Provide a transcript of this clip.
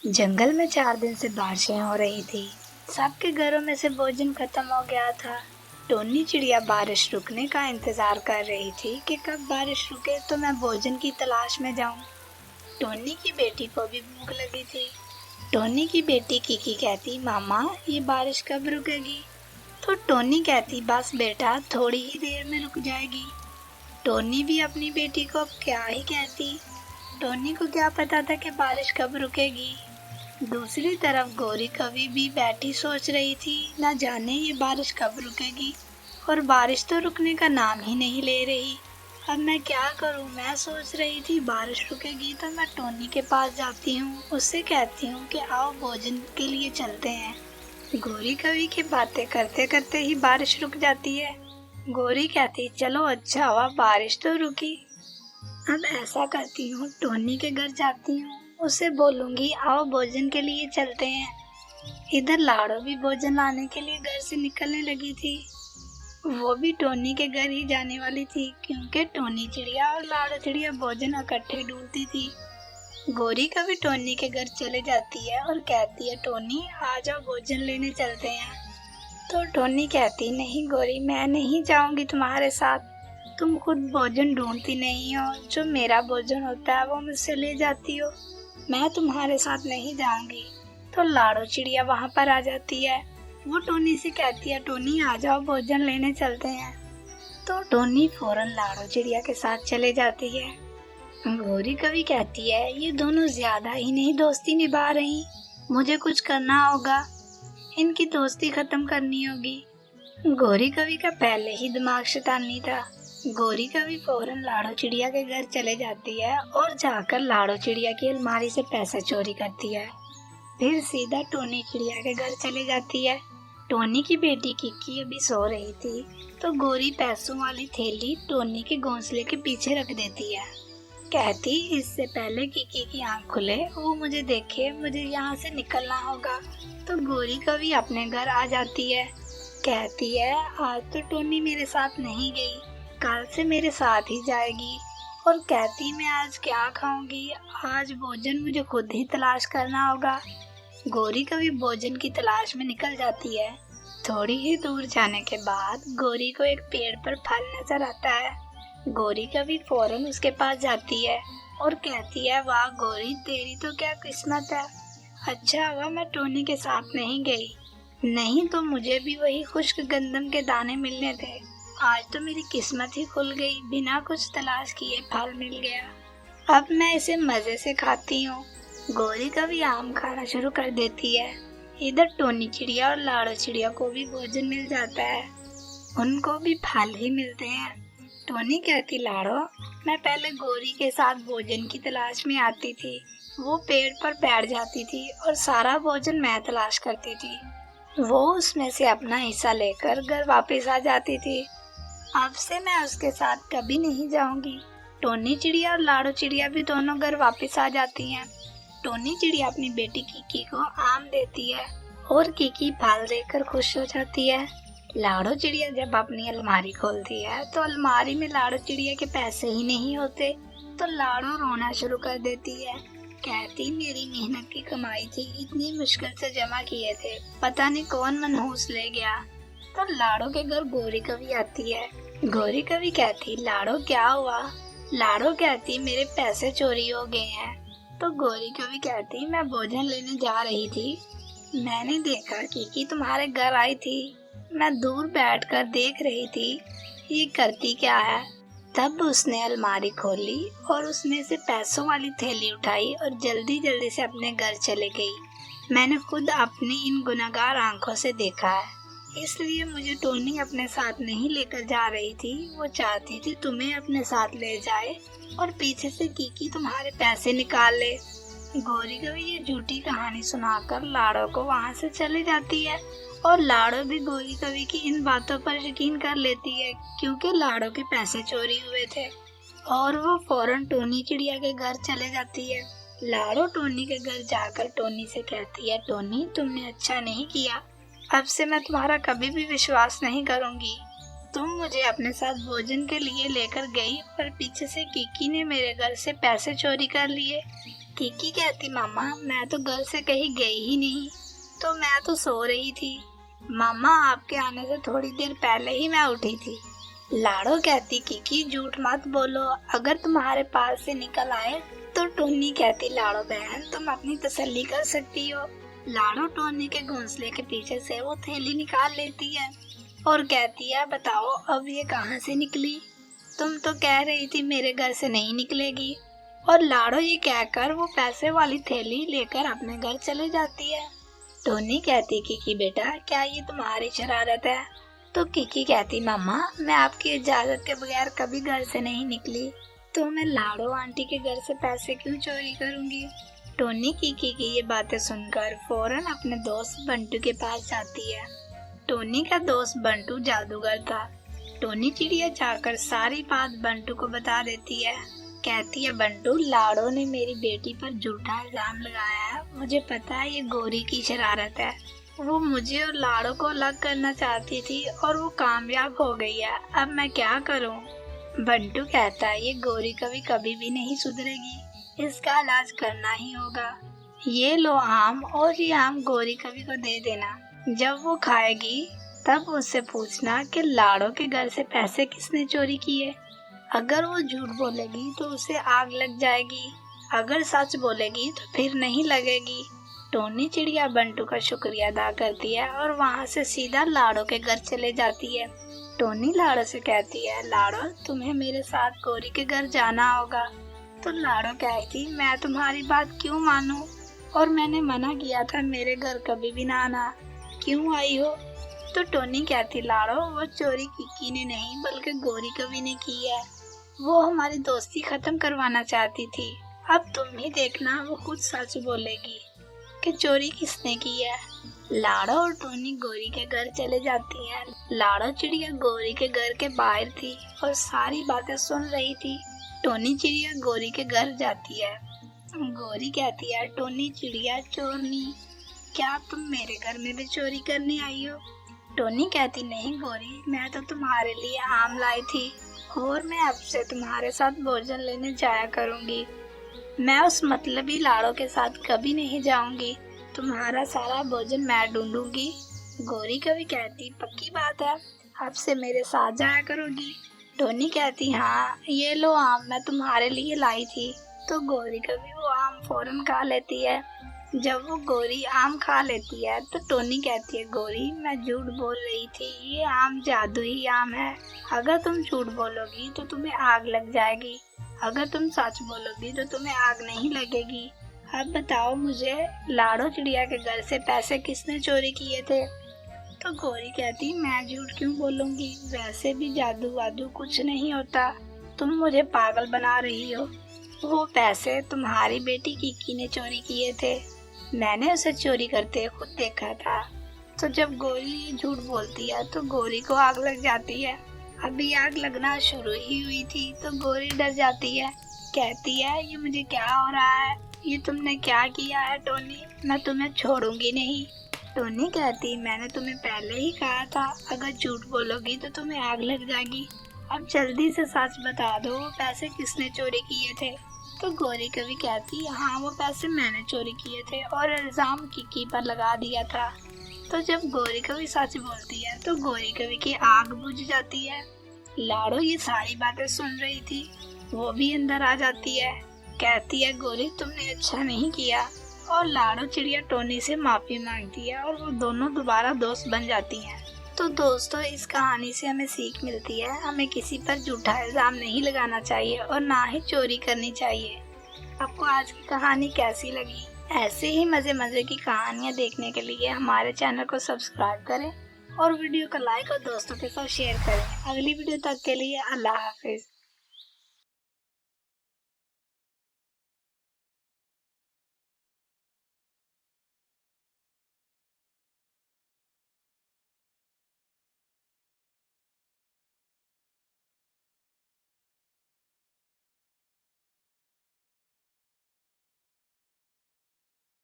जंगल में 4 दिन से बारिशें हो रही थी। सबके घरों में से भोजन खत्म हो गया था। टोनी चिड़िया बारिश रुकने का इंतजार कर रही थी कि कब बारिश रुके तो मैं भोजन की तलाश में जाऊं। टोनी की बेटी को भी भूख लगी थी। टोनी की बेटी कीकी कहती, मामा ये बारिश कब रुकेगी? तो टोनी कहती, बस बेटा थोड़ी ही देर में रुक जाएगी। टोनी भी अपनी बेटी को अब क्या ही कहती। टोनी को क्या पता था कि बारिश कब रुकेगी। दूसरी तरफ गौरी कवि भी बैठी सोच रही थी, ना जाने ये बारिश कब रुकेगी, और बारिश तो रुकने का नाम ही नहीं ले रही। अब मैं क्या करूं? मैं सोच रही थी बारिश रुकेगी तो मैं टोनी के पास जाती हूँ, उससे कहती हूँ कि आओ भोजन के लिए चलते हैं। गौरी कवि की बातें करते करते ही बारिश रुक जाती है। गौरी कहती, चलो अच्छा हुआ बारिश तो रुकी। अब ऐसा करती हूँ, टोनी के घर जाती हूँ, उसे बोलूंगी आओ भोजन के लिए चलते हैं। इधर लाड़ो भी भोजन लाने के लिए घर से निकलने लगी थी। वो भी टोनी के घर ही जाने वाली थी, क्योंकि टोनी चिड़िया और लाड़ो चिड़िया भोजन इकट्ठे ढूंढती थी। गौरी कभी टोनी के घर चले जाती है और कहती है, टोनी आ जाओ भोजन लेने चलते हैं। तो टोनी कहती, नहीं गौरी मैं नहीं जाऊंगी तुम्हारे साथ, तुम खुद भोजन ढूंढती नहीं हो, जो मेरा भोजन होता है वो मुझसे ले जाती हो, मैं तुम्हारे साथ नहीं जाऊंगी। तो लाड़ो चिड़िया वहाँ पर आ जाती है। वो टोनी से कहती है, टोनी आ जाओ भोजन लेने चलते हैं। तो टोनी फौरन लाड़ो चिड़िया के साथ चले जाती है। गौरी कवि कहती है, ये दोनों ज्यादा ही नहीं दोस्ती निभा रही, मुझे कुछ करना होगा, इनकी दोस्ती खत्म करनी होगी। गौरी कवि का पहले ही दिमाग शैतानी था। गौरी कवि फौरन लाड़ो चिड़िया के घर चले जाती है और जाकर लाड़ो चिड़िया की अलमारी से पैसे चोरी करती है। फिर सीधा टोनी चिड़िया के घर चले जाती है। टोनी की बेटी कीकी अभी सो रही थी, तो गौरी पैसों वाली थैली टोनी के घोंसले के पीछे रख देती है। कहती, इससे पहले कीकी की आंख खुले वो मुझे देखे, मुझे यहाँ से निकलना होगा। तो गौरी कवि अपने घर आ जाती है। कहती है, आज तो टोनी मेरे साथ नहीं गई, कल से मेरे साथ ही जाएगी। और कहती, मैं आज क्या खाऊंगी, आज भोजन मुझे खुद ही तलाश करना होगा। गौरी कवि भोजन की तलाश में निकल जाती है। थोड़ी ही दूर जाने के बाद गौरी को एक पेड़ पर फल नजर आता है। गौरी कवि फौरन उसके पास जाती है और कहती है, वाह गौरी तेरी तो क्या किस्मत है, अच्छा हुआ मैं टोनी के साथ नहीं गई, नहीं तो मुझे भी वही खुश्क गंदम के दाने मिलने थे। आज तो मेरी किस्मत ही खुल गई, बिना कुछ तलाश किए फल मिल गया, अब मैं इसे मजे से खाती हूँ। गौरी कवि आम खाना शुरू कर देती है। इधर टोनी चिड़िया और लाड़ो चिड़िया को भी भोजन मिल जाता है, उनको भी फल ही मिलते हैं। टोनी कहती, लाड़ो मैं पहले गौरी के साथ भोजन की तलाश में आती थी, वो पेड़ पर बैठ जाती थी और सारा भोजन मैं तलाश करती थी, वो उसमें से अपना हिस्सा लेकर घर वापस आ जाती थी, अब से मैं उसके साथ कभी नहीं जाऊंगी। टोनी चिड़िया और लाड़ो चिड़िया भी दोनों घर वापस आ जाती हैं। टोनी चिड़िया अपनी बेटी कीकी को आम देती है और कीकी फल देकर खुश हो जाती है। लाड़ो चिड़िया जब अपनी अलमारी खोलती है तो अलमारी में लाड़ो चिड़िया के पैसे ही नहीं होते, तो लाड़ो रोना शुरू कर देती है। कहती, मेरी मेहनत की कमाई थी, इतनी मुश्किल से जमा किए थे, पता नहीं कौन मनहूस ले गया। तो लाड़ो के घर गौरी कवि आती है। गौरी कवि कहती, लाड़ो क्या हुआ? लाड़ो कहती, मेरे पैसे चोरी हो गए हैं। तो गौरी कवि कहती, मैं भोजन लेने जा रही थी, मैंने देखा कीकी तुम्हारे घर आई थी, मैं दूर बैठकर देख रही थी ये करती क्या है। तब उसने अलमारी खोली और उसमें से पैसों वाली थैली उठाई और जल्दी जल्दी से अपने घर चले गई। मैंने खुद अपनी इन गुनहगार आंखों से देखा है, इसलिए मुझे टोनी अपने साथ नहीं लेकर जा रही थी, वो चाहती थी तुम्हें अपने साथ ले जाए और पीछे से कीकी तुम्हारे पैसे निकाल ले। गौरी कवि ये झूठी कहानी सुनाकर लाड़ो को वहाँ से चले जाती है और लाड़ो भी गौरी कवि की इन बातों पर यकीन कर लेती है, क्योंकि लाड़ो के पैसे चोरी हुए थे, और वो फौरन टोनी चिड़िया के घर चले जाती है। लाड़ो टोनी के घर जाकर टोनी से कहती है, टोनी तुमने अच्छा नहीं किया, अब से मैं तुम्हारा कभी भी विश्वास नहीं करूंगी, तुम मुझे अपने साथ भोजन के लिए लेकर गई पर पीछे से कीकी ने मेरे घर से पैसे चोरी कर लिए, कीकी कहती मामा मैं तो घर से कहीं गई ही नहीं, तो मैं तो सो रही थी। मामा आपके आने से थोड़ी देर पहले ही मैं उठी थी। लाड़ो कहती कीकी झूठ मत बोलो, अगर तुम्हारे पास से निकल आए तो टोनी कहती लाड़ो बहन तुम अपनी तसल्ली कर सकती हो। लाड़ो टोनी के घोंसले के पीछे से वो थैली निकाल लेती है और कहती है बताओ अब ये कहाँ से निकली, तुम तो कह रही थी मेरे घर से नहीं निकलेगी। और लाड़ो ये कहकर वो पैसे वाली थैली लेकर अपने घर चले जाती है। टोनी कहती कीकी बेटा क्या ये तुम्हारी शरारत है? तो कीकी कहती मामा मैं आपकी इजाजत के बगैर कभी घर से नहीं निकली, तो मैं लाड़ो आंटी के घर से पैसे क्यों चोरी करूंगी। टोनी कीकी की ये बातें सुनकर फौरन अपने दोस्त बंटू के पास जाती है। टोनी का दोस्त बंटू जादूगर था। टोनी चिड़िया जाकर सारी बात बंटू को बता देती है। कहती है बंटू लाड़ो ने मेरी बेटी पर झूठा इल्जाम लगाया है, मुझे पता है ये गौरी की शरारत है, वो मुझे और लाड़ो को अलग करना चाहती थी और वो कामयाब हो गई है, अब मैं क्या करूं। बंटू कहता है ये गौरी कभी भी नहीं सुधरेगी, इसका इलाज करना ही होगा। ये लो आम और ये आम गौरी कवि को दे देना, जब वो खाएगी तब उससे पूछना कि लाड़ो के घर से पैसे किसने चोरी किए। अगर वो झूठ बोलेगी तो उसे आग लग जाएगी, अगर सच बोलेगी तो फिर नहीं लगेगी। टोनी चिड़िया बंटू का शुक्रिया अदा करती है और वहाँ से सीधा लाड़ो के घर चले जाती है। टोनी लाड़ो से कहती है लाड़ो तुम्हें मेरे साथ गौरी के घर जाना होगा। तो लाड़ो कहती मैं तुम्हारी बात क्यों मानूं, और मैंने मना किया था मेरे घर कभी भी ना आना, क्यों आई हो। तो टोनी कहती लाड़ो वो चोरी कीकी ने नहीं बल्कि गौरी कवि ने की है, वो हमारी दोस्ती खत्म करवाना चाहती थी, अब तुम ही देखना वो खुद सच बोलेगी कि चोरी किसने की है। लाड़ो और टोनी गौरी के घर चले जाती हैं। लाड़ो चिड़िया गौरी के घर के बाहर थी और सारी बातें सुन रही थी। टोनी चिड़िया गौरी के घर जाती है। गौरी कहती है टोनी चिड़िया चोरनी क्या तुम मेरे घर में भी चोरी करने आई हो। टोनी कहती नहीं गौरी मैं तो तुम्हारे लिए आम लाई थी और मैं अब से तुम्हारे साथ भोजन लेने जाया करूंगी, मैं उस मतलबी लाड़ो के साथ कभी नहीं जाऊंगी, तुम्हारा सारा भोजन मैं ढूंढूंगी। गौरी कभी कहती पक्की बात है अब से मेरे साथ जाया करोगी। टोनी कहती हाँ ये लो आम मैं तुम्हारे लिए लाई थी। तो गौरी कभी वो आम फौरन खा लेती है। जब वो गौरी आम खा लेती है तो टोनी कहती है गौरी मैं झूठ बोल रही थी, ये आम जादुई आम है, अगर तुम झूठ बोलोगी तो तुम्हें आग लग जाएगी, अगर तुम सच बोलोगी तो तुम्हें आग नहीं लगेगी। अब बताओ मुझे लाड़ो चिड़िया के घर से पैसे किसने चोरी किए थे। तो गौरी कहती मैं झूठ क्यों बोलूंगी, वैसे भी जादू वादू कुछ नहीं होता, तुम मुझे पागल बना रही हो, वो पैसे तुम्हारी बेटी कीकी ने चोरी किए थे, मैंने उसे चोरी करते खुद देखा था। तो जब गौरी झूठ बोलती है तो गौरी को आग लग जाती है। अभी आग लगना शुरू ही हुई थी तो गौरी डर जाती है, कहती है ये मुझे क्या हो रहा है, ये तुमने क्या किया है टोनी, मैं तुम्हें छोड़ूंगी नहीं। टोनी कहती मैंने तुम्हें पहले ही कहा था अगर झूठ बोलोगी तो तुम्हें आग लग जाएगी, अब जल्दी से सच बता दो वो पैसे किसने चोरी किए थे। तो गौरी कवि कहती हाँ वो पैसे मैंने चोरी किए थे और इल्जाम कीकी पर लगा दिया था। तो जब गौरी कवि सच बोलती है तो गौरी कवि की आग बुझ जाती है। लाड़ो ये सारी बातें सुन रही थी, वो भी अंदर आ जाती है, कहती है गौरी तुमने अच्छा नहीं किया, और लाड़ो चिड़िया टोनी से माफी मांगती है और वो दोनों दोबारा दोस्त बन जाती हैं। तो दोस्तों इस कहानी से हमें सीख मिलती है, हमें किसी पर झूठा इल्जाम नहीं लगाना चाहिए और ना ही चोरी करनी चाहिए। आपको आज की कहानी कैसी लगी? ऐसे ही मजे मजे की कहानियाँ देखने के लिए हमारे चैनल को सब्सक्राइब करें और वीडियो को लाइक और दोस्तों के साथ शेयर करें। अगली वीडियो तक के लिए अल्लाह हाफिज।